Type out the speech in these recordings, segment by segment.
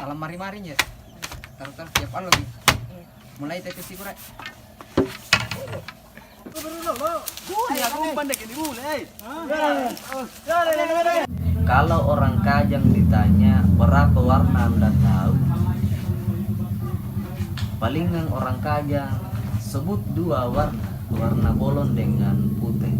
alam mari-marinya. Taruh tiap alo lagi. Mulai tadi sih kurang. Kalau orang Kajang ditanya berapa warna Anda tahu? Palingan orang Kajang sebut 2 warna, warna bolon dengan putih.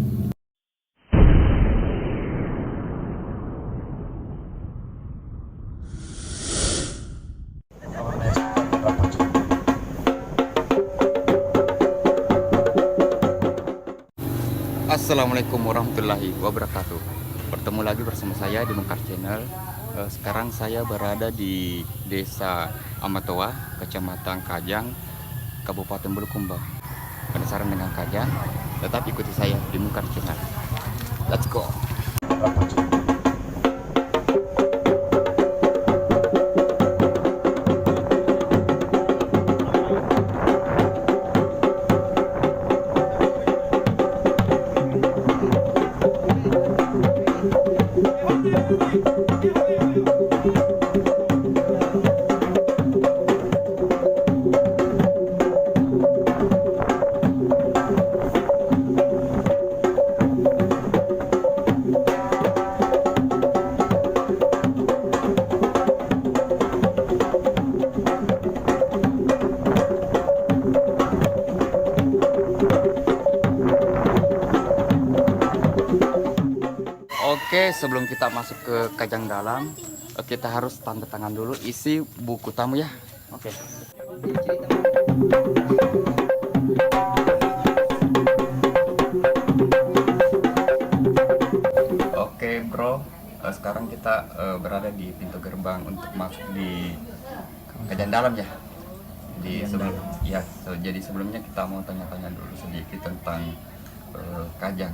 Assalamualaikum warahmatullahi wabarakatuh. Bertemu lagi bersama saya di Mekar Channel. Sekarang saya berada di Desa Amatoa, Kecamatan Kajang, Kabupaten Bulukumba. Penasaran dengan Kajang? Tetap ikuti saya di Mekar Channel. Let's go. Oke, sebelum kita masuk ke Kajang dalam, kita harus tanda tangan dulu isi buku tamu ya. Oke. Oke, bro. Sekarang kita berada di pintu gerbang untuk masuk di Kajang dalam ya. Jadi sebelumnya kita mau tanya-tanya dulu sedikit tentang Kajang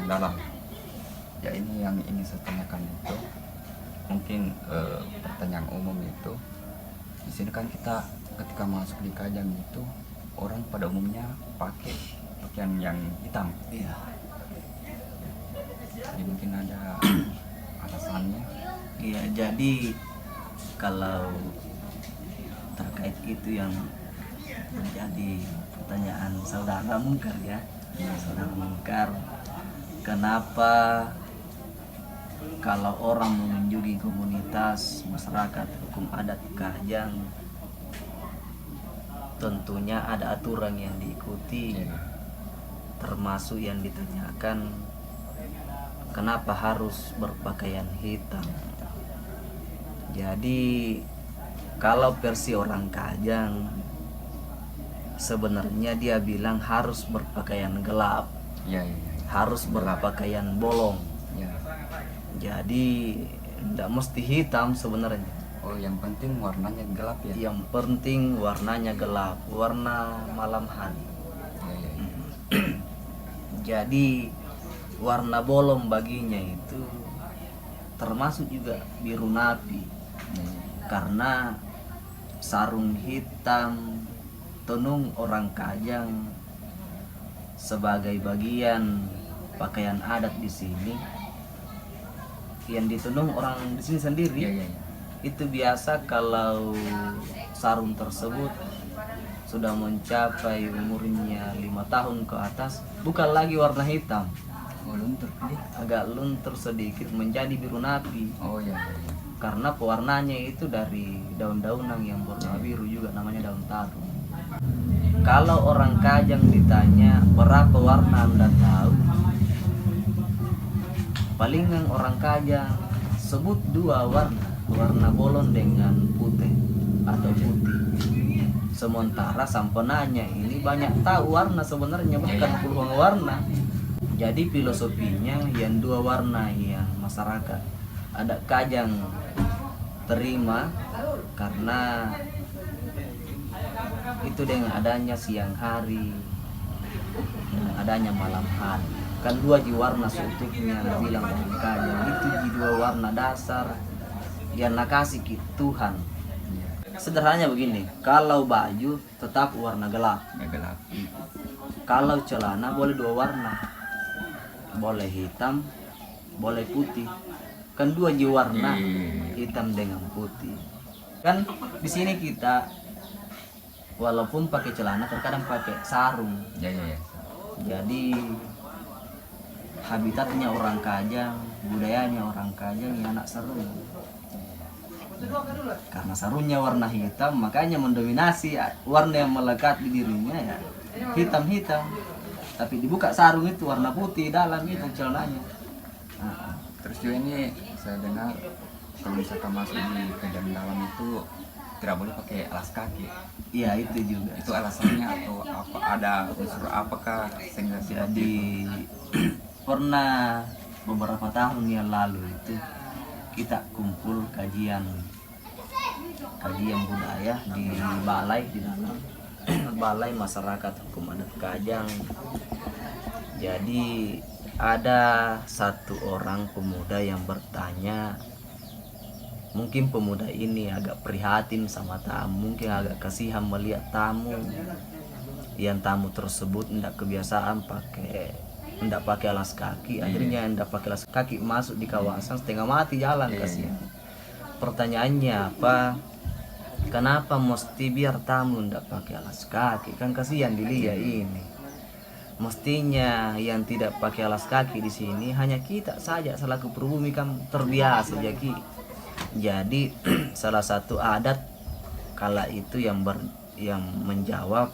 dalam. Ya, ini yang ingin saya tanyakan itu mungkin pertanyaan umum itu, di sini kan kita ketika masuk di Kajang itu orang pada umumnya pakai pakaian yang hitam. Iya. Jadi mungkin ada alasannya. Iya, jadi kalau terkait itu yang menjadi pertanyaan saudara Mungkar ya, saudara Mungkar, kenapa kalau orang mengunjungi komunitas masyarakat hukum adat Kajang tentunya ada aturan yang diikuti, termasuk yang ditanyakan kenapa harus berpakaian hitam. Jadi kalau versi orang Kajang sebenarnya dia bilang harus berpakaian gelap, harus berpakaian bolong. Jadi tidak mesti hitam sebenarnya. Oh, yang penting warnanya gelap ya. Yang penting warnanya gelap, warna malam hari. Jadi warna bolong baginya itu termasuk juga biru napi. Karena sarung hitam tenung orang Kajang sebagai bagian pakaian adat di sini, yang ditenung orang di sini sendiri. Itu biasa kalau sarung tersebut sudah mencapai umurnya 5 tahun ke atas, bukan lagi warna hitam, agak luntur sedikit menjadi biru napi. Karena pewarnanya itu dari daun-daunan yang berwarna biru juga, namanya daun tarung. Kalau orang Kajang ditanya berapa warna Anda tahu? Palingan orang Kajang sebut 2 warna, warna bolon dengan putih atau putih. Sementara sampenanya ini banyak tahu warna sebenarnya, bukan puluhan warna. Jadi filosofinya yang 2 warna yang masyarakat adat Kajang terima karena itu dengan adanya siang hari, dengan adanya malam hari. Kan 2 warna seutuhnya bilang orang Kajang itu 2 warna dasar yang nakasih Tuhan. Sederhananya begini, kalau baju tetap warna gelap. Kalau celana boleh 2 warna, boleh hitam, boleh putih. Kan 2 warna, hitam dengan putih. Kan di sini kita walaupun pakai celana terkadang pakai sarung. Ya ya ya. Jadi habitatnya orang Kajang, budayanya orang Kajang ya anak sarung. Karena sarungnya warna hitam, makanya mendominasi warna yang melekat di dirinya ya hitam-hitam. Tapi dibuka sarung itu warna putih dalam itu celananya. Nah, Terus juga ini saya dengar kalau misalkan masuk di kajang dalam itu tidak boleh pakai alas kaki. iya itu juga. Itu alasannya atau apa? Ada unsur apakah sehingga tidak Jadi pernah beberapa tahun yang lalu itu kita kumpul kajian budaya di balai di dalam balai masyarakat hukum adat Kajang. Jadi ada satu orang pemuda yang bertanya, mungkin pemuda ini agak prihatin sama tamu, mungkin agak kasihan melihat tamu yang tamu tersebut tidak kebiasaan tidak pakai alas kaki, akhirnya tidak pakai alas kaki masuk di kawasan setengah mati jalan kasihan. Pertanyaannya apa? Kenapa mesti biar tamu tidak pakai alas kaki? Kan kasihan dilihat ini. Mestinya yang tidak pakai alas kaki di sini hanya kita saja selaku pribumi kan terbiasa jadi salah satu adat kala itu yang menjawab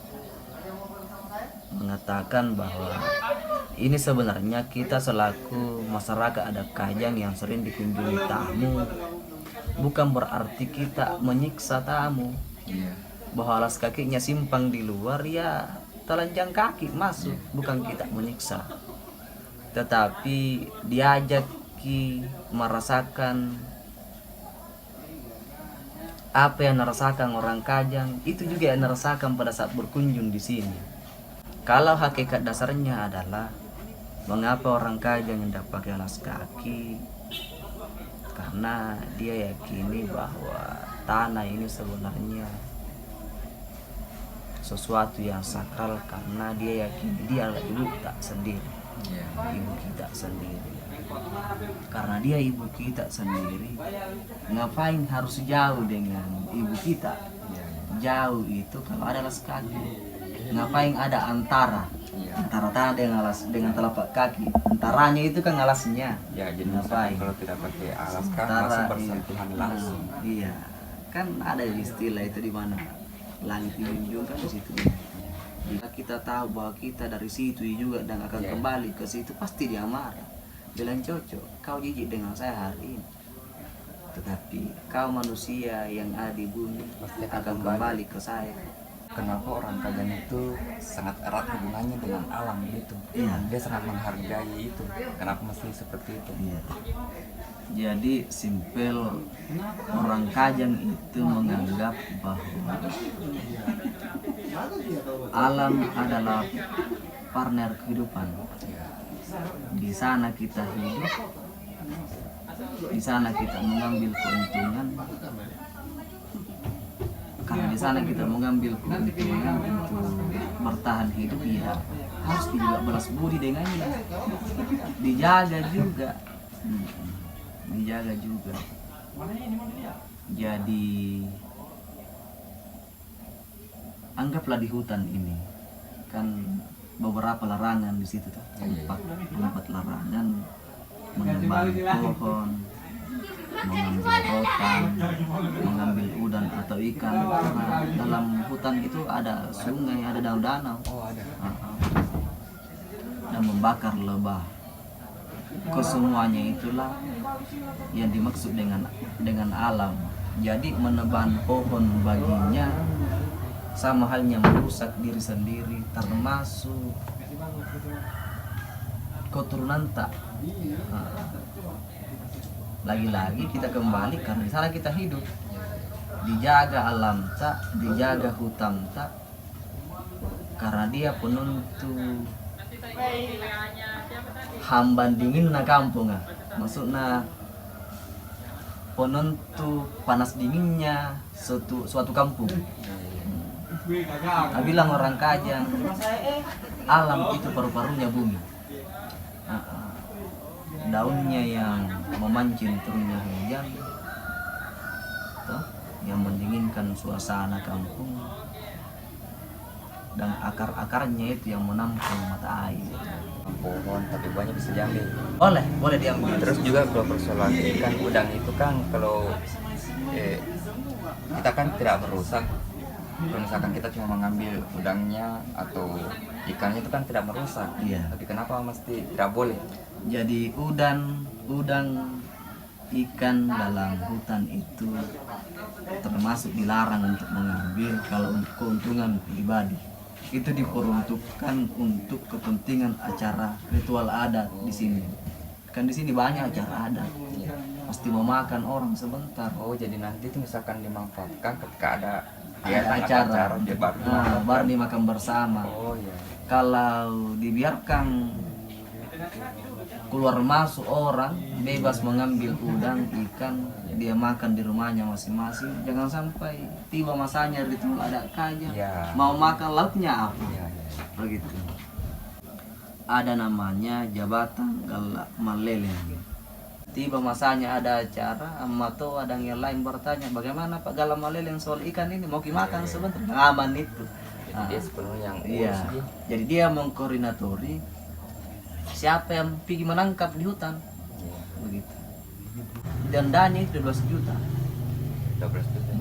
mengatakan bahwa ini sebenarnya kita selaku masyarakat adat Kajang yang sering dikunjungi tamu bukan berarti kita menyiksa tamu. Iya. Bahwa alas kakinya simpang di luar ya telanjang kaki masuk, bukan kita menyiksa, tetapi diajaki merasakan apa yang dirasakan orang Kajang, itu juga yang dirasakan pada saat berkunjung di sini. Kalau hakikat dasarnya adalah mengapa orang Kajang tidak pakai alas kaki, karena dia yakini bahwa tanah ini sebenarnya sesuatu yang sakral, karena dia yakini dia adalah ibu kita sendiri. Iya. Ibu kita sendiri. Karena dia ibu kita sendiri, ngapain harus jauh dengan ibu kita? Iya. Jauh itu kalau ada alas kaki. Ngapain ada antara? Iya. Antara tanah dengan telapak kaki. Antaranya itu kan alasnya. Ya, jadi Ngapain? misalkan kalau tidak pakai alas kan Antara masih bersentuhan langsung. Iya. Kan ada istilah itu di mana langit dijunjung kan di situ. Jika kita tahu bahwa kita dari situ juga dan akan kembali ke situ, pasti dia marah. Bilang cocok, kau jijik dengan saya hari ini. Tetapi kau manusia yang ada di bumi Pasti akan kembali ke saya. Kenapa orang Kajang itu sangat erat hubungannya dengan alam gitu? Iya. Dia sangat menghargai itu. Kenapa mesti seperti itu? Iya. Jadi simpel, orang Kajang itu menganggap bahwa alam adalah partner kehidupan. Di sana kita hidup, di sana kita mengambil keuntungan. Karena di sana kita mengambil keuntungan untuk bertahan hidup, ya harus juga balas budi dengannya, dijaga juga. Dijaga juga. Jadi anggaplah di hutan ini kan beberapa larangan di situ tuh, empat larangan: menebang pohon, mengambil rotan, mengambil udang atau ikan. Karena dalam hutan itu ada sungai, ada danau-danau. Oh, ada. Dan membakar lebah. Kesemuanya itulah yang dimaksud dengan alam. Jadi menebang pohon baginya sama halnya merusak diri sendiri, termasuk keturunan tak. Lagi-lagi kita kembali karena di sana kita hidup, dijaga alam tak, dijaga hutan tak, karena dia penentu hamban dingin na kampung maksudnya penentu panas dinginnya suatu kampung. Bilang orang Kajang, alam itu paru-parunya bumi. Daunnya yang memancing turunnya hujan, yang mendingin mendinginkan suasana kampung, dan akar-akarnya itu yang menampung mata air. Pohon tapi banyak bisa diambil. Boleh diambil. Terus juga kalau persoalan ikan udang itu kan kalau kita kan tidak merusak. Kalau misalkan kita cuma mengambil udangnya atau ikannya itu kan tidak merusak. Iya. Tapi kenapa mesti tidak boleh? Jadi udang, ikan dalam hutan itu termasuk dilarang untuk mengambil kalau untuk keuntungan pribadi. Itu diperuntukkan untuk kepentingan acara ritual adat di sini. Kan di sini banyak acara adat. Pasti mau makan orang sebentar. Oh, jadi nanti itu misalkan dimanfaatkan ketika ada Acara dia baru baru dimakan bersama. Oh iya. Kalau dibiarkan keluar masuk orang bebas mengambil udang, ikan, dia makan di rumahnya masing-masing. Jangan sampai tiba masanya ritual adat kajang, Ya. mau makan lauknya apa, Iya, iya. begitu. Ada namanya jabatan galak maleleng. Tiba masanya ada acara, atau ada yang lain bertanya, bagaimana Pak Galak Maleleng soal ikan ini, mau dimakan sebentar, aman itu. Jadi dia sepenuhnya yang Iya, urus dia. jadi dia mengkoordinatori siapa yang pergi menangkap di hutan, Iya. begitu. Dan dana itu 12 juta. 12 juta.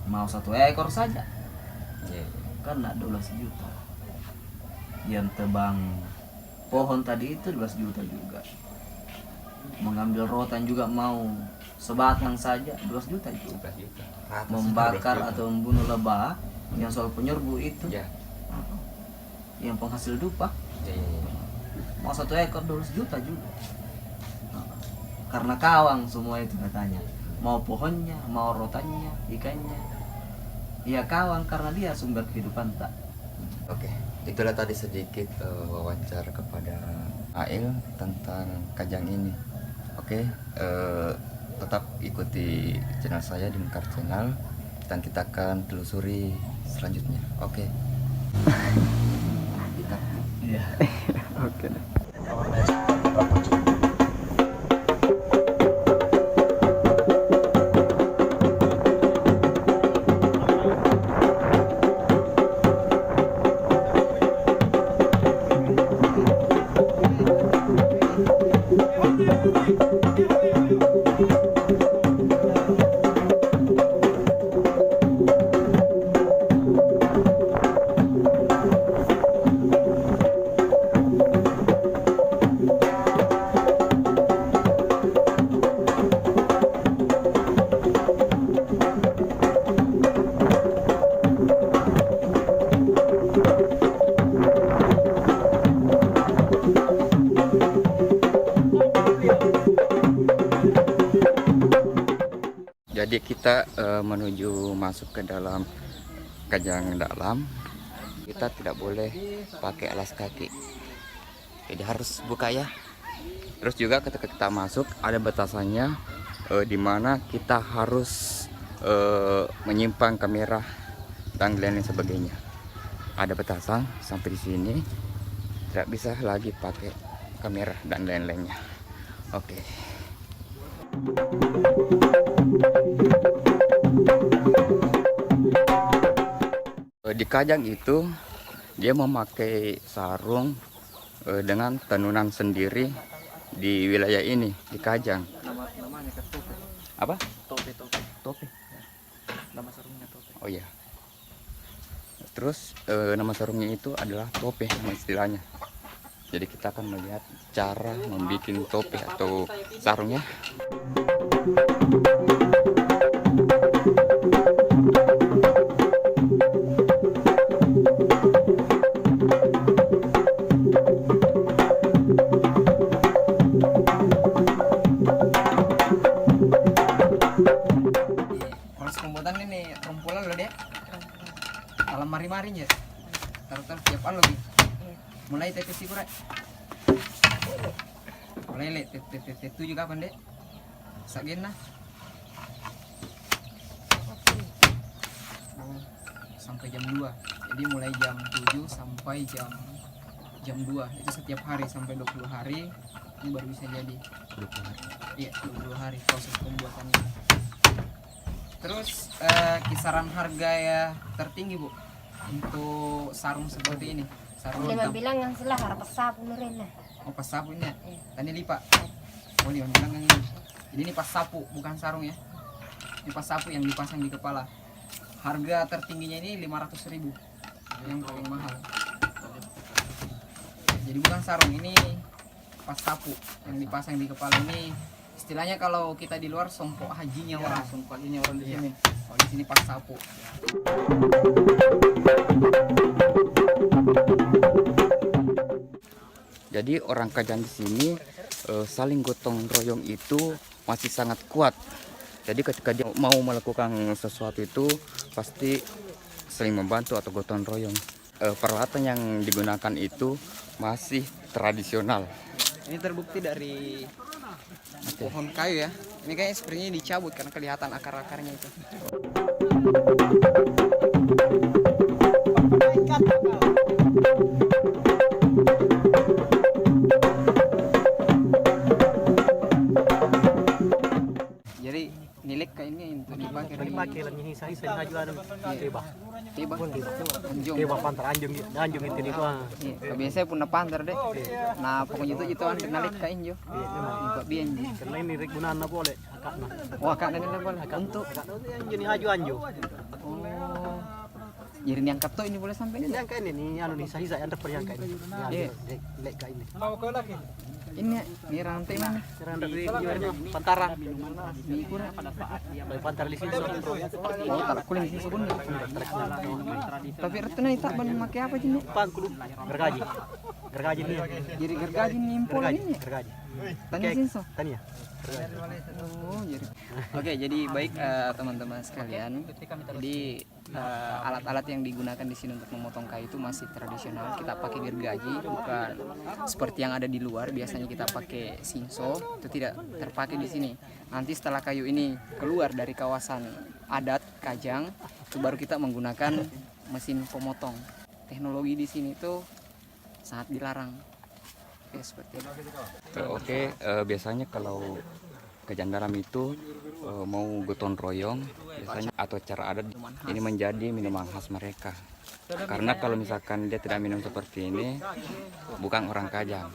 Mau 1 ekor saja, Iya, iya. karena 12 juta. Yang tebang pohon tadi itu 12 juta juga. Mengambil rotan juga mau sebatang saja 12 juta juga. 12 juta. Ratus Membakar 12 juta. atau membunuh lebah yang soal penyerbu itu, Ya. yang penghasil dupa, Iya, iya, iya. mau 1 ekor 12 juta juga. Karena kawang semua itu katanya, mau pohonnya, mau rotannya, ikannya, ya kawang karena dia sumber kehidupan tak. Oke, itulah tadi sedikit wawancara kepada Ail tentang kajang ini. Oke, tetap ikuti channel saya di Mekar Channel dan kita akan telusuri selanjutnya. Oke. Kita. Iya. Oke. Jadi kita menuju masuk ke dalam kajang dalam. Kita tidak boleh pakai alas kaki. Jadi harus buka ya. Terus juga ketika kita masuk ada batasannya di mana kita harus menyimpang kamera dan lain sebagainya. Ada batasan sampai di sini. Tidak bisa lagi pakai kamera dan lain-lainnya. Oke. Di kajang itu dia memakai sarung dengan tenunan sendiri di wilayah ini di kajang. Namanya kan tope. Apa? Tope. Tope. Nama sarungnya tope. Oh iya. Terus nama sarungnya itu adalah tope nama istilahnya. Jadi kita akan melihat cara membuat tope atau sarungnya. Proses pembuatan ini rumpulan loh deh. Malam mari-marinya. Taruh tiap alo gitu. Mulai tetes sih kurai. Mulai le tetes itu juga apa dek? Sagena. Sampai jam 2. Jadi mulai jam 7 sampai jam 2. Itu setiap hari sampai 20 hari. Ini baru bisa jadi. 20 hari. Iya, 20 hari proses pembuatannya. Terus kisaran harga ya tertinggi Bu untuk sarung seperti ini. Sarung Lima hitam. bilang yang salah harap sapu nurin lah. Oh pas sapu ini ya? Iya. Tadi lipat. Oh lima bilang yang ini. Jadi ini pas sapu bukan sarung ya. Ini pas sapu yang dipasang di kepala. Harga tertingginya ini 500.000. Yang paling mahal. Jadi bukan sarung, ini pas sapu yang dipasang di kepala ini. Istilahnya kalau kita di luar sompok hajinya orang, sompok hajinya orang di sini. Kalau di sini pas sapu. Jadi orang Kajang di sini saling gotong royong itu masih sangat kuat. Jadi ketika dia mau melakukan sesuatu itu pasti saling membantu atau gotong royong. Peralatan yang digunakan itu masih tradisional. Ini terbukti dari pohon kayu ya. Ini kayaknya sepertinya dicabut karena kelihatan akar-akarnya itu. Jadi nilai kainnya untuk dipakai di Pakai lang hisa-hisa yung hajuan ng tiba. tiba. Anjung. Tiba pantar anjung itu ni ko. Iya, biasanya pun pantar deh. Nah, pokoknya itu kan nalik kain jo. Iba bien. Karena ini rigunan na boleh akak na. Wah, kak dan ini boleh untuk. Akak na anjung ni haju anjo. Oh. Jadi ini angkat tuh ini boleh sampai ini. Yang kain ini anu ni hisa-hisa yang dapat yang kain. Iya. Lek kain ini. Ini rantai mana? Karena dari pantara. Di kurang. Dari pantar di sini. Oh, tak kuling sih sebun. Tapi itu nih tak ban pakai apa sih? Pan kudu gergaji. Gergaji ni. Jadi gergaji nimpol ini. Gergaji. Tanya sinso. Tanya. Oh, jadi. Oke, jadi baik teman-teman sekalian. Jadi alat-alat yang digunakan di sini untuk memotong kayu itu masih tradisional. Kita pakai gergaji, bukan seperti yang ada di luar. Biasanya kita pakai sinso, itu tidak terpakai di sini. Nanti setelah kayu ini keluar dari kawasan adat Kajang, itu baru kita menggunakan mesin pemotong. Teknologi di sini itu sangat dilarang. Oke, seperti itu. Oke, biasanya kalau Kajang Dalam itu mau gotong royong biasanya atau cara adat ini menjadi minuman khas mereka. Karena kalau misalkan dia tidak minum seperti ini bukan orang Kajang.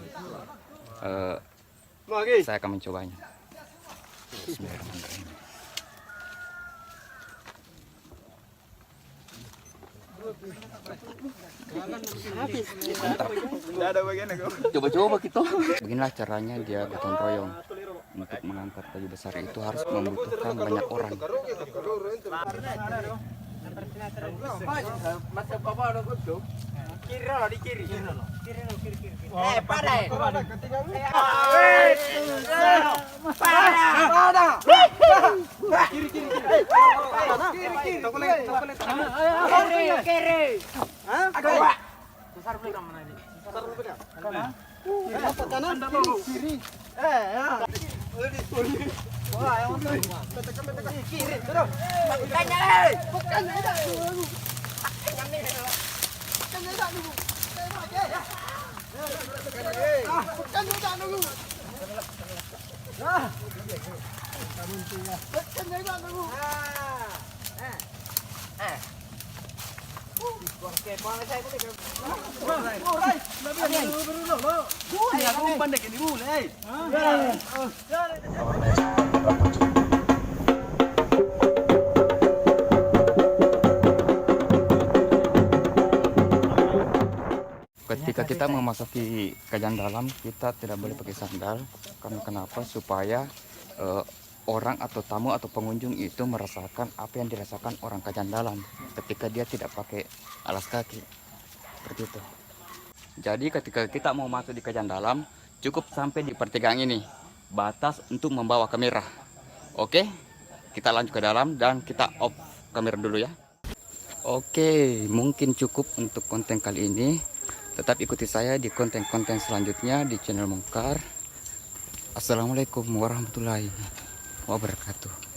Saya akan mencobanya. Bismillahirrahmanirrahim. Coba-coba kita. Beginilah caranya dia gotong royong. Untuk mengangkat kayu besar itu harus membutuhkan banyak orang. Ketika kita memasuki Kajang Dalam, kita tidak boleh pakai sandal. Karena kenapa? Supaya orang atau tamu atau pengunjung itu merasakan apa yang dirasakan orang Kajang Dalam ketika dia tidak pakai alas kaki. Seperti itu. Jadi ketika kita mau masuk di Kajang Dalam, cukup sampai di pertigaan ini. Batas untuk membawa kamera. Oke, kita lanjut ke dalam dan kita off kamera dulu ya. Oke, mungkin cukup untuk konten kali ini. Tetap ikuti saya di konten-konten selanjutnya di channel Mungkar. Assalamualaikum warahmatullahi wabarakatuh.